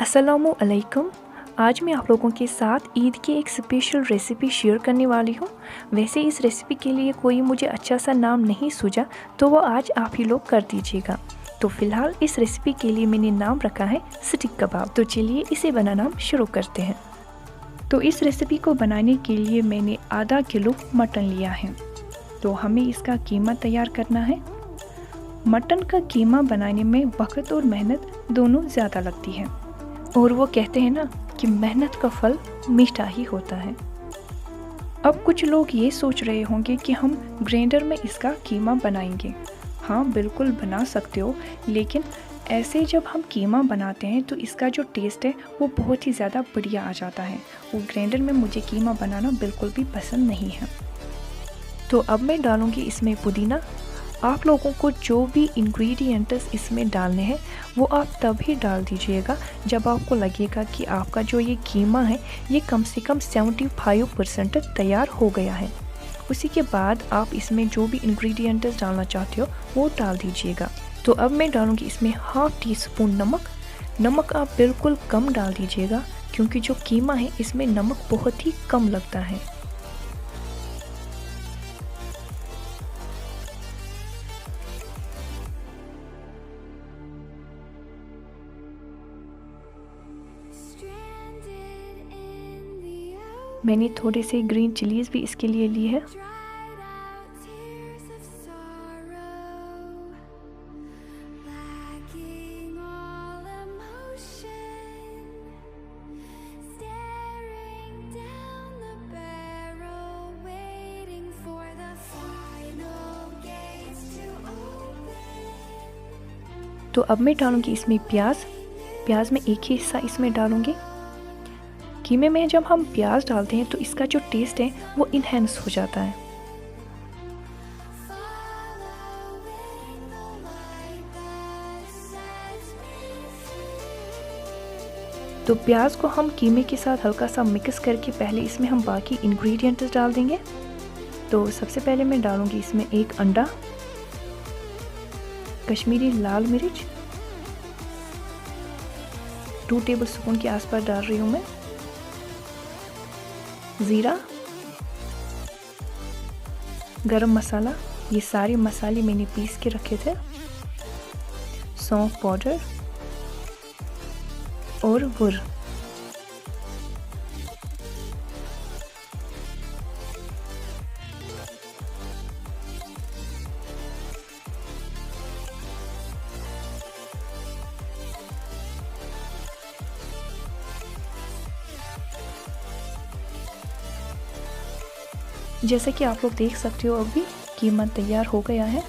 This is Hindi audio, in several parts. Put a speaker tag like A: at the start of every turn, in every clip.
A: अस्सलामु अलैकुम। आज मैं आप लोगों के साथ ईद की एक स्पेशल रेसिपी शेयर करने वाली हूँ। वैसे इस रेसिपी के लिए कोई मुझे अच्छा सा नाम नहीं सूझा, तो वो आज आप ही लोग कर दीजिएगा। तो फ़िलहाल इस रेसिपी के लिए मैंने नाम रखा है स्टिक कबाब। तो चलिए इसे बनाना शुरू करते हैं। तो इस रेसिपी को बनाने के लिए मैंने आधा किलो मटन लिया है। तो हमें इसका कीमा तैयार करना है। मटन का कीमा बनाने में वक्त और मेहनत दोनों ज़्यादा लगती है, और वो कहते हैं ना कि मेहनत का फल मीठा ही होता है। अब कुछ लोग ये सोच रहे होंगे कि हम ग्राइंडर में इसका कीमा बनाएंगे। हाँ, बिल्कुल बना सकते हो, लेकिन ऐसे जब हम कीमा बनाते हैं तो इसका जो टेस्ट है वो बहुत ही ज़्यादा बढ़िया आ जाता है। वो ग्राइंडर में मुझे कीमा बनाना बिल्कुल भी पसंद नहीं है। तो अब मैं डालूँगी इसमें पुदीना। आप लोगों को जो भी इंग्रेडिएंट्स इसमें डालने हैं वो आप तभी डाल दीजिएगा जब आपको लगेगा कि आपका जो ये कीमा है ये कम से कम 75% तैयार हो गया है। उसी के बाद आप इसमें जो भी इंग्रेडिएंट्स डालना चाहते हो वो डाल दीजिएगा। तो अब मैं डालूँगी इसमें हाफ़ टी स्पून नमक। नमक आप बिल्कुल कम डाल दीजिएगा, क्योंकि जो कीमा है इसमें नमक बहुत ही कम लगता है। मैंने थोड़े से ग्रीन चिलीज़ भी इसके लिए ली है। तो अब मैं डालूँगी इसमें प्याज में एक ही हिस्सा इसमें डालूँगी। कीमे में जब हम प्याज डालते हैं तो इसका जो टेस्ट है वो इन्हेंस हो जाता है। तो प्याज को हम कीमे के साथ हल्का सा मिक्स करके पहले इसमें हम बाकी इंग्रेडिएंट्स डाल देंगे। तो सबसे पहले मैं डालूंगी इसमें एक अंडा, कश्मीरी लाल मिर्च 2 टेबलस्पून के आसपास डाल रही हूँ मैं, ज़ीरा, गरम मसाला, ये सारे मसाले मैंने पीस के रखे थे, सौंफ पाउडर और वुर। जैसे कि आप लोग देख सकते हो अभी कीमा तैयार हो गया है।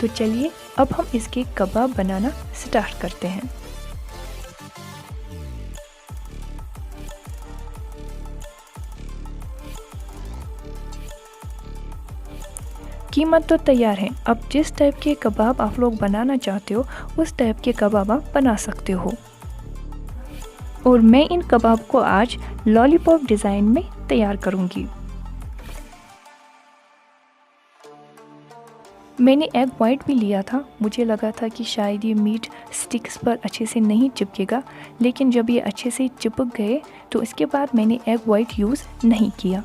A: तो चलिए अब हम इसके कबाब बनाना स्टार्ट करते हैं। कीमा तो तैयार है। अब जिस टाइप के कबाब आप लोग बनाना चाहते हो उस टाइप के कबाब आप बना सकते हो। और मैं इन कबाब को आज लॉलीपॉप डिज़ाइन में तैयार करूंगी। मैंने एग वाइट भी लिया था। मुझे लगा था कि शायद ये मीट स्टिक्स पर अच्छे से नहीं चिपकेगा, लेकिन जब ये अच्छे से चिपक गए तो इसके बाद मैंने एग वाइट यूज़ नहीं किया।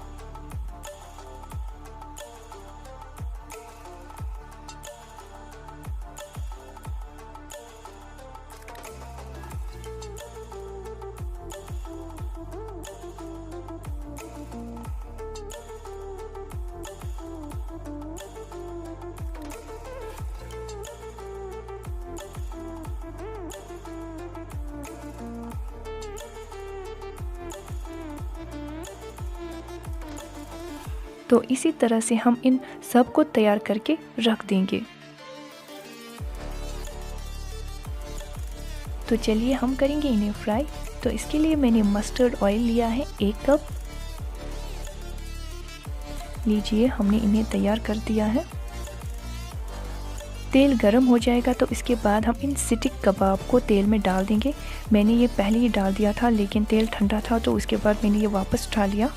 A: तो इसी तरह से हम इन सब को तैयार करके रख देंगे। तो चलिए हम करेंगे इन्हें फ्राई। तो इसके लिए मैंने मस्टर्ड ऑयल लिया है 1 कप। लीजिए, हमने इन्हें तैयार कर दिया है। तेल गरम हो जाएगा तो इसके बाद हम इन स्टिक कबाब को तेल में डाल देंगे। मैंने ये पहले ही डाल दिया था, लेकिन तेल ठंडा था तो उसके बाद मैंने ये वापस उठा लिया।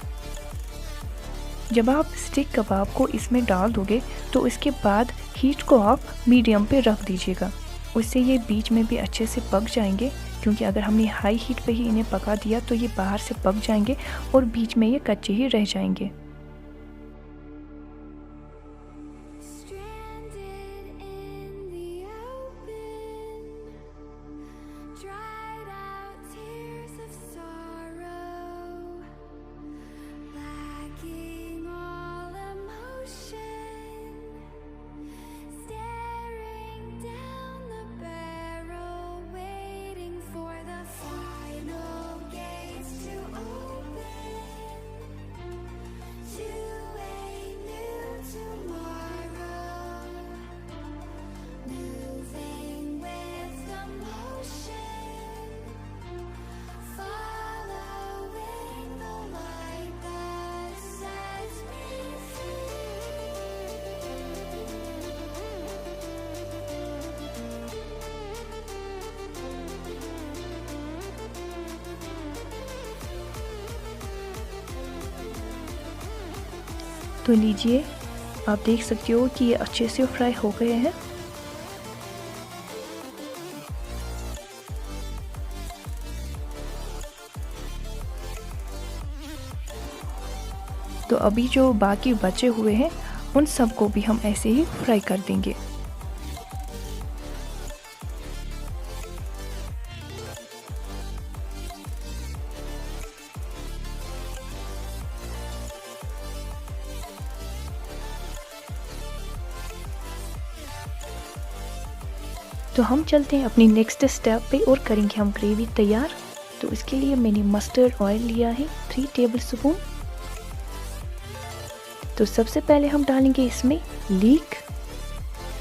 A: जब आप स्टिक कबाब को इसमें डाल दोगे तो इसके बाद हीट को आप मीडियम पे रख दीजिएगा उससे ये बीच में भी अच्छे से पक जाएंगे, क्योंकि अगर हमने हाई हीट पे ही इन्हें पका दिया तो ये बाहर से पक जाएंगे और बीच में ये कच्चे ही रह जाएंगे। तो लीजिए, आप देख सकते हो कि ये अच्छे से फ्राई हो गए हैं। तो अभी जो बाकी बचे हुए हैं उन सबको भी हम ऐसे ही फ्राई कर देंगे। तो हम चलते हैं अपनी नेक्स्ट स्टेप पे और करेंगे हम ग्रेवी तैयार। तो इसके लिए मैंने मस्टर्ड ऑयल लिया है 3 टेबल स्पून। तो सबसे पहले हम डालेंगे इसमें लीक,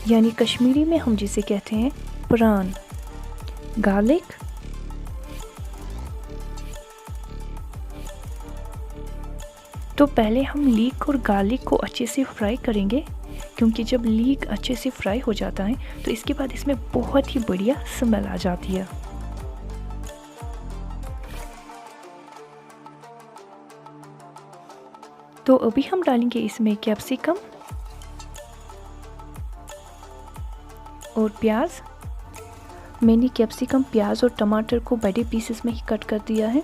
A: यानी कश्मीरी में हम जिसे कहते हैं प्रान, गार्लिक, तो पहले हम लीक और गार्लिक को अच्छे से फ्राई करेंगे, क्योंकि जब लीक अच्छे से फ्राई हो जाता है तो इसके बाद इसमें बहुत ही बढ़िया स्मेल आ जाती है। तो अभी हम डालेंगे इसमें कैप्सिकम और प्याज। मैंने कैप्सिकम, प्याज और टमाटर को बड़े पीसेस में ही कट कर दिया है।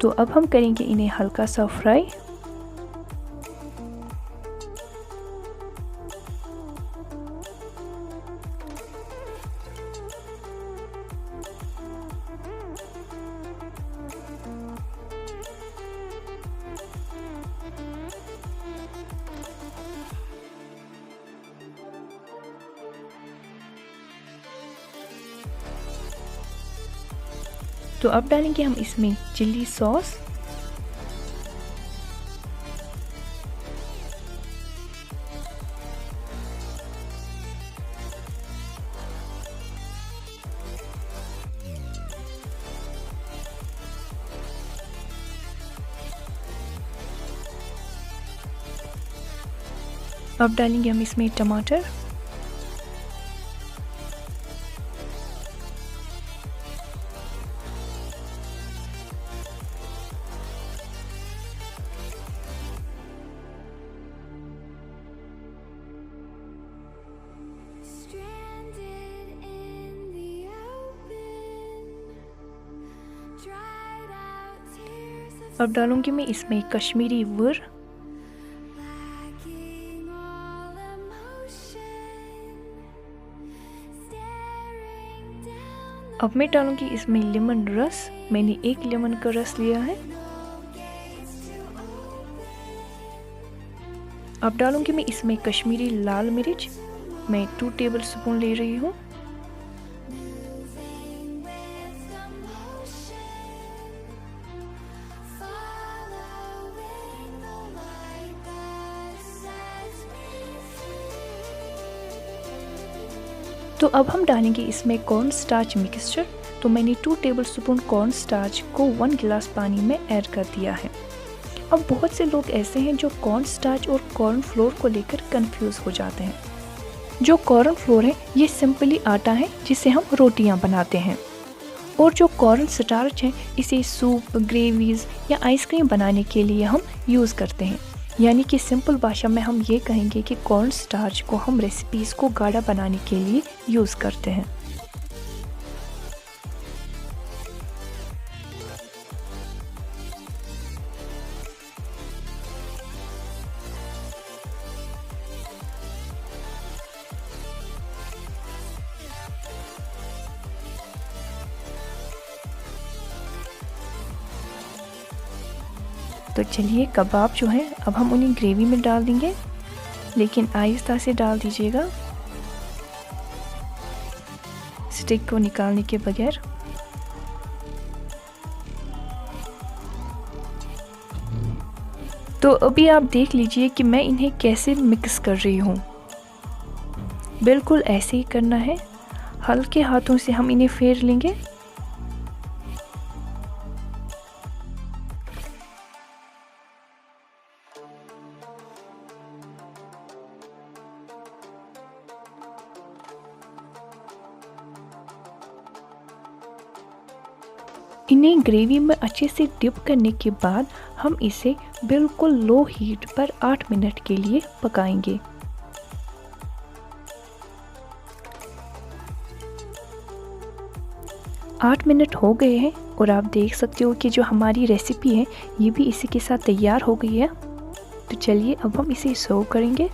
A: तो अब हम करेंगे इन्हें हल्का सा फ्राई। तो अब डालेंगे हम इसमें चिल्ली सॉस, अब डालेंगे हम इसमें टमाटर, अब डालूंगी मैं इसमें कश्मीरी वुर, अब मैं डालूंगी इसमें लेमन रस। मैंने 1 लेमन का रस लिया है। अब डालूंगी मैं इसमें कश्मीरी लाल मिर्च, मैं 2 टेबल स्पून ले रही हूँ। तो अब हम डालेंगे इसमें कॉर्न स्टार्च मिक्सचर। तो मैंने 2 टेबल स्पून कॉर्न स्टार्च को 1 गिलास पानी में ऐड कर दिया है। अब बहुत से लोग ऐसे हैं जो कॉर्न स्टार्च और कॉर्न फ्लोर को लेकर कंफ्यूज हो जाते हैं। जो कॉर्न फ्लोर है ये सिंपली आटा है जिससे हम रोटियां बनाते हैं, और जो कॉर्न स्टार्च है इसे सूप, ग्रेवीज या आइसक्रीम बनाने के लिए हम यूज़ करते हैं। यानी कि सिंपल भाषा में हम ये कहेंगे कि कॉर्न स्टार्च को हम रेसिपीज़ को गाढ़ा बनाने के लिए यूज़ करते हैं। तो चलिए कबाब जो है अब हम उन्हें ग्रेवी में डाल देंगे, लेकिन आहिस्ता से डाल दीजिएगा, स्टिक को निकालने के बगैर। तो अभी आप देख लीजिए कि मैं इन्हें कैसे मिक्स कर रही हूँ। बिल्कुल ऐसे ही करना है, हल्के हाथों से हम इन्हें फेर लेंगे। इन्हें ग्रेवी में अच्छे से डिप करने के बाद हम इसे बिल्कुल लो हीट पर 8 मिनट के लिए पकाएंगे। आठ मिनट हो गए हैं और आप देख सकते हो कि जो हमारी रेसिपी है ये भी इसी के साथ तैयार हो गई है। तो चलिए अब हम इसे सर्व करेंगे।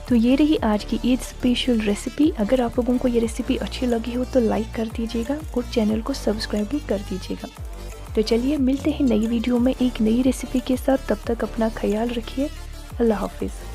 A: तो ये रही आज की ईद स्पेशल रेसिपी। अगर आप लोगों को ये रेसिपी अच्छी लगी हो तो लाइक कर दीजिएगा और चैनल को सब्सक्राइब भी कर दीजिएगा। तो चलिए मिलते हैं नई वीडियो में एक नई रेसिपी के साथ। तब तक अपना ख्याल रखिए। अल्लाह हाफिज़।